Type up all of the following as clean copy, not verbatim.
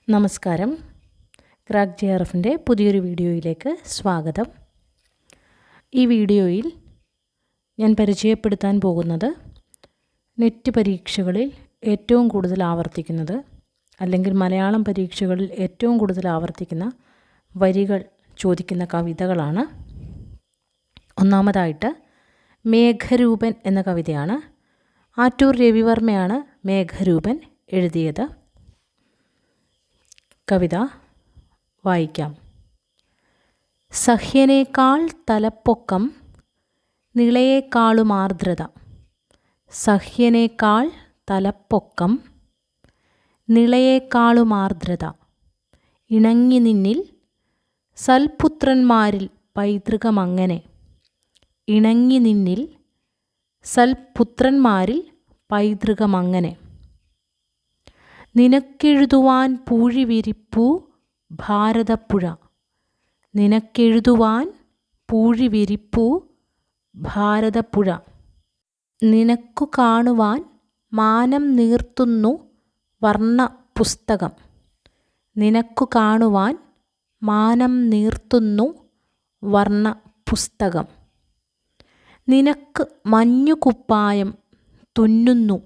നമസ്കാരം. ക്രാക്ക് JRFൻ്റെ പുതിയൊരു വീഡിയോയിലേക്ക് സ്വാഗതം. ഈ വീഡിയോയിൽ ഞാൻ പരിചയപ്പെടുത്താൻ പോകുന്നത് നെറ്റ് പരീക്ഷകളിൽ ഏറ്റവും കൂടുതൽ ആവർത്തിക്കുന്നത് അല്ലെങ്കിൽ മലയാളം പരീക്ഷകളിൽ ഏറ്റവും കൂടുതൽ ആവർത്തിക്കുന്ന വരികൾ ചോദിക്കുന്ന കവിതകളാണ്. ഒന്നാമതായിട്ട് മേഘരൂപൻ എന്ന കവിതയാണ്. ആറ്റൂർ രവിവർമ്മയാണ് മേഘരൂപൻ എഴുതിയത്. കവിത വായിക്കാം. സഹ്യനേക്കാൾ തലപ്പൊക്കം നിളയേക്കാളും ആർദ്രത. സഹ്യനേക്കാൾ തലപ്പൊക്കം നിളയേക്കാളും ആർദ്രത. ഇണങ്ങി നിന്നിൽ സൽപുത്രന്മാരിൽ പൈതൃകമങ്ങനെ. ഇണങ്ങി നിന്നിൽ സൽപുത്രന്മാരിൽ പൈതൃകമങ്ങനെ. നിനക്കെഴുതുവാൻ പൂഴി വിരിപ്പൂ ഭാരതപ്പുഴ. നിനക്കെഴുതുവാൻ പൂഴി വിരിപ്പൂ ഭാരതപ്പുഴ. നിനക്കു കാണുവാൻ മാനം നീർത്തുന്നു വർണ്ണ പുസ്തകം. നിനക്കു കാണുവാൻ മാനം നീർത്തുന്നു വർണ്ണ പുസ്തകം. നിനക്ക് മഞ്ഞുകുപ്പായം തുന്നുന്നു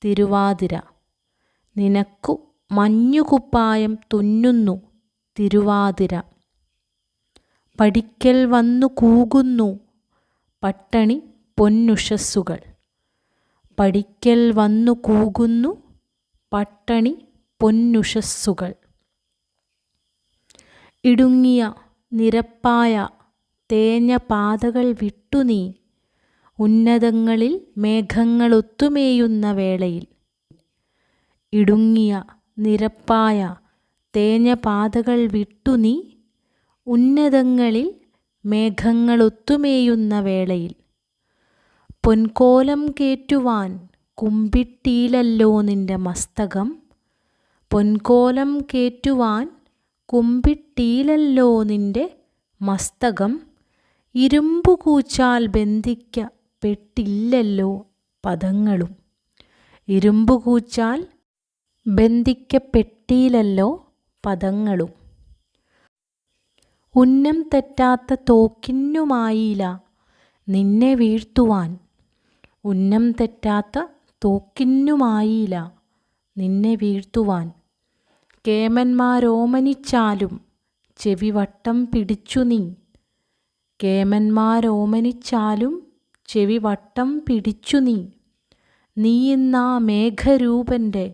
തിരുവാതിര. നിനക്കു മഞ്ഞുകുപ്പായം തുന്നുന്നു തിരുവാതിര. പടിക്കൽ വന്നു കൂകുന്നു പട്ടണി പൊന്നുഷസ്സുകൾ. പടിക്കൽ വന്നു കൂകുന്നു പട്ടണി പൊന്നുഷസ്സുകൾ. ഇടുങ്ങിയ നിരപ്പായ തേഞ്ഞ പാതകൾ വിട്ടു നീ ഉന്നതങ്ങളിൽ മേഘങ്ങളൊത്തുമേയുന്ന വേളയിൽ. ഇടുങ്ങിയ നിരപ്പായ തേഞ്ഞ പാതകൾ വിട്ടു നീ ഉന്നതങ്ങളിൽ മേഘങ്ങളൊത്തുമേയുന്ന വേളയിൽ. പൊൻകോലം കേറ്റുവാൻ കുമ്പിട്ടീലല്ലോ നിന്റെ മസ്തകം. പൊൻകോലം കേറ്റുവാൻ കുമ്പിട്ടീലല്ലോ നിന്റെ മസ്തകം. ഇരുമ്പുകൂച്ചാൽ ബന്ധിക്കപ്പെട്ടില്ലല്ലോ പദങ്ങളും. ഇരുമ്പുകൂച്ചാൽ ബന്ധിക്കപ്പെട്ടില്ലല്ലോ പദങ്ങളും. ഉന്നം തെറ്റാത്ത തോക്കിന്നുമായില്ല നിന്നെ വീഴ്ത്തുവാൻ. ഉന്നം തെറ്റാത്ത തോക്കിന്നുമായില്ല നിന്നെ വീഴ്ത്തുവാൻ. കേമന്മാരോമനിച്ചാലും ചെവിവട്ടം പിടിച്ചു നീ. കേമന്മാരോമനിച്ചാലും ചെവിവട്ടം പിടിച്ചു നീ. നീയിന്നാ മേഘരൂപൻ്റെ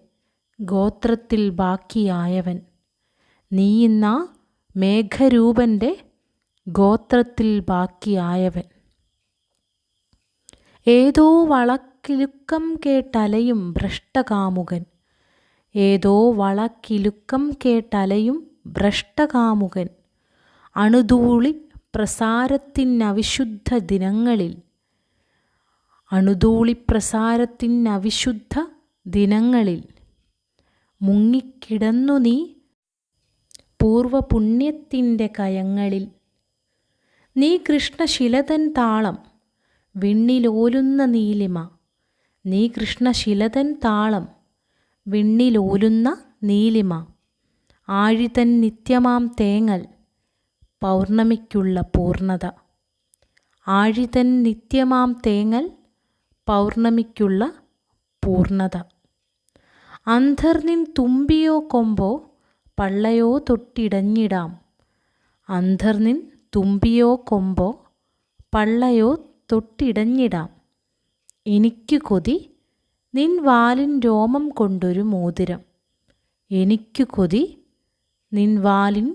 ഗോത്രത്തിൽ ബാക്കിയായവൻ. നീയിന്നാ മേഘരൂപൻ്റെ ഗോത്രത്തിൽ ബാക്കിയായവൻ. ഏതോ വളക്കിലുക്കം കേട്ടലയും ഭ്രഷ്ടകാമുകൻ. ഏതോ വളക്കിലുക്കം കേട്ടലയും ഭ്രഷ്ടകാമുകൻ. അണുധൂളി പ്രസാരത്തിനവിശുദ്ധ ദിനങ്ങളിൽ. അണുധൂളിപ്രസാരത്തിനവിശുദ്ധ ദിനങ്ങളിൽ. മുങ്ങിക്കിടന്നു നീ പൂർവപുണ്യത്തിൻ്റെ കയങ്ങളിൽ. നീ കൃഷ്ണശിലതൻ താളം വിണ്ണിലോലുന്ന നീലിമ. നീ കൃഷ്ണശിലതൻ താളം വിണ്ണിലോലുന്ന നീലിമ. ആഴിതൻ നിത്യമാം തേങ്ങൽ പൗർണമിക്കുള്ള പൂർണ്ണത. ആഴിതൻ നിത്യമാം തേങ്ങൽ പൗർണമിക്കുള്ള പൂർണ്ണത. അന്ധർനിൻ തുമ്പിയോ കൊമ്പോ പള്ളയോ തൊട്ടിടഞ്ഞിടാം. അന്ധർനിൻ തുമ്പിയോ കൊമ്പോ പള്ളയോ തൊട്ടിടഞ്ഞിടാം. എനിക്കു കൊതി നിൻ വാലിൻ രോമം കൊണ്ടൊരു മോതിരം. എനിക്കു കൊതി നിൻ വാലിൻ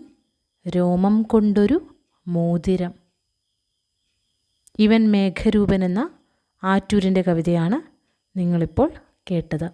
രോമം കൊണ്ടൊരു മോതിരം. ഇവൻ മേഘരൂപൻ എന്ന ആറ്റൂരിൻ്റെ കവിതയാണ് നിങ്ങളിപ്പോൾ കേട്ടത്.